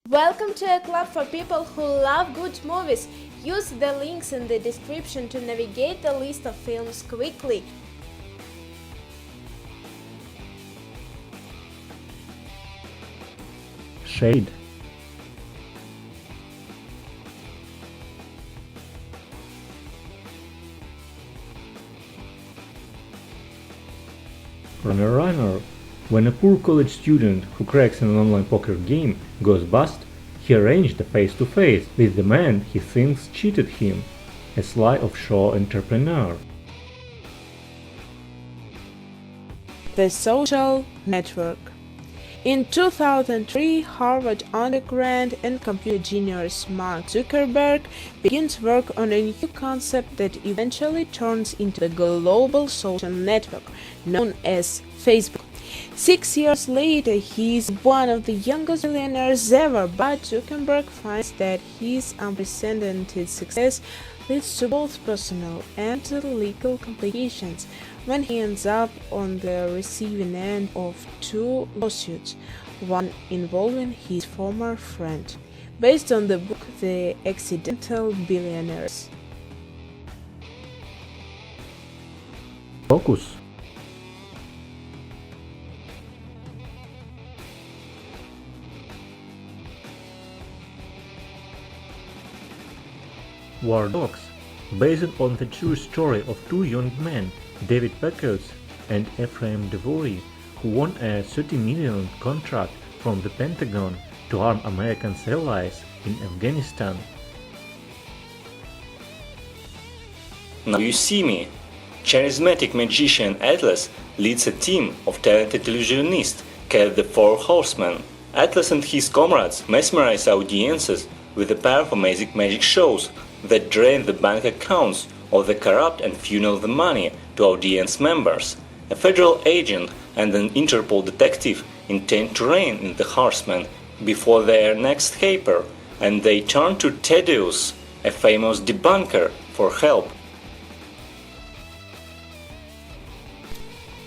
Welcome to a club for people who love good movies. Use the links in the description to navigate the list of films quickly. Shade. Runner. When a poor college student who cracks in an online poker game goes bust, he arranged a face-to-face with the man he thinks cheated him, a sly offshore entrepreneur. The social network. In 2003, Harvard undergrad and computer genius Mark Zuckerberg begins work on a new concept that eventually turns into the global social network known as Facebook. 6 years later, he is one of the youngest billionaires ever, but Zuckerberg finds that his unprecedented success leads to both personal and legal complications when he ends up on the receiving end of two lawsuits, one involving his former friend, based on the book The Accidental Billionaires. Focus. War Dogs, based on the true story of two young men, David Pecos and Ephraim Devory, who won a $30 million contract from the Pentagon to arm American allies in Afghanistan. Now you see me. Charismatic magician Atlas leads a team of talented illusionists called the Four Horsemen. Atlas and his comrades mesmerize audiences with a pair of amazing magic shows that drain the bank accounts of the corrupt and funnel the money to audience members. A federal agent and an Interpol detective intend to rein in the horsemen before their next caper, and they turn to Thaddeus, a famous debunker, for help.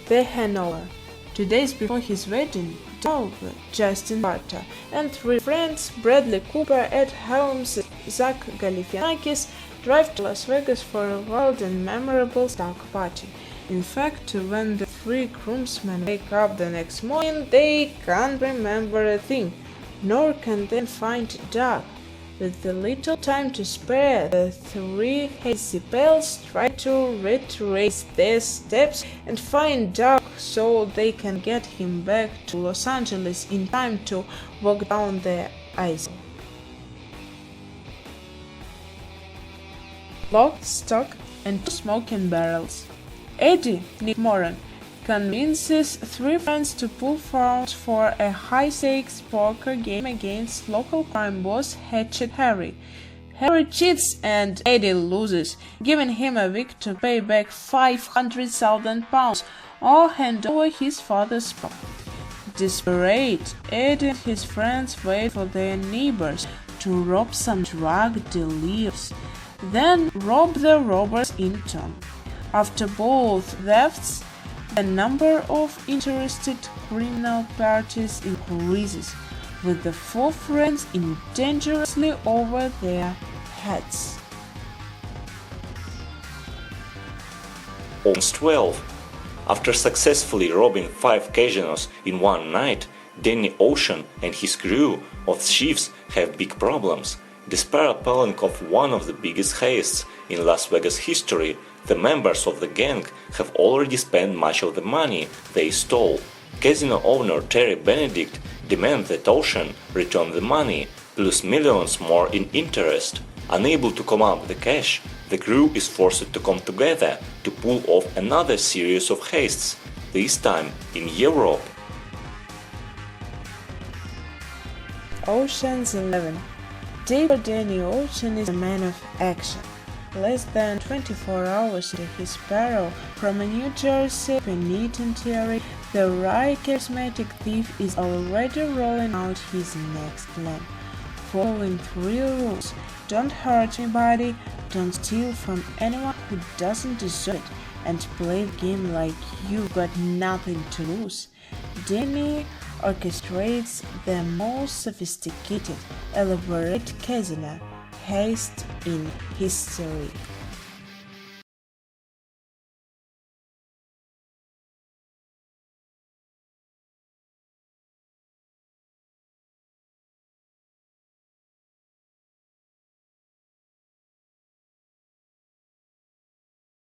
The Hangover. 2 days before his wedding, Doug, Justin Carter, and three friends, Bradley Cooper, Ed Helms, Zach Galifianakis, drive to Las Vegas for a wild and memorable stock party. In fact, when the three groomsmen wake up the next morning, they can't remember a thing, nor can they find Doug. With the little time to spare, the three hazy pals try to retrace their steps and find Doug so they can get him back to Los Angeles in time to walk down the aisle. Lock, Stock, and Two Smoking Barrels. Eddie, Nick Moran, convinces three friends to pull funds for a high-stakes poker game against local crime boss Hatchet Harry. Harry cheats and Eddie loses, giving him a week to pay back £500,000 or hand over his father's property. Desperate, Eddie and his friends wait for their neighbors to rob some drug dealers, then rob the robbers in turn. After both thefts, the number of interested criminal parties increases, with the four friends in dangerously over their heads. Almost 12. After successfully robbing 5 casinos in one night, Danny Ocean and his crew of thieves have big problems. Despite pulling off one of the biggest heists in Las Vegas history, the members of the gang have already spent much of the money they stole. Casino owner Terry Benedict demands that Ocean return the money, plus millions more in interest. Unable to come up with the cash, the crew is forced to come together to pull off another series of heists, this time in Europe. Ocean's 11. David Danny Ocean is a man of action. Less than 24 hours into his peril from a New Jersey penitentiary, the charismatic thief is already rolling out his next plan. Following 3 rules: don't hurt anybody, don't steal from anyone who doesn't deserve it, and play the game like you've got nothing to lose. Danny orchestrates the most sophisticated, elaborate casino heist in history.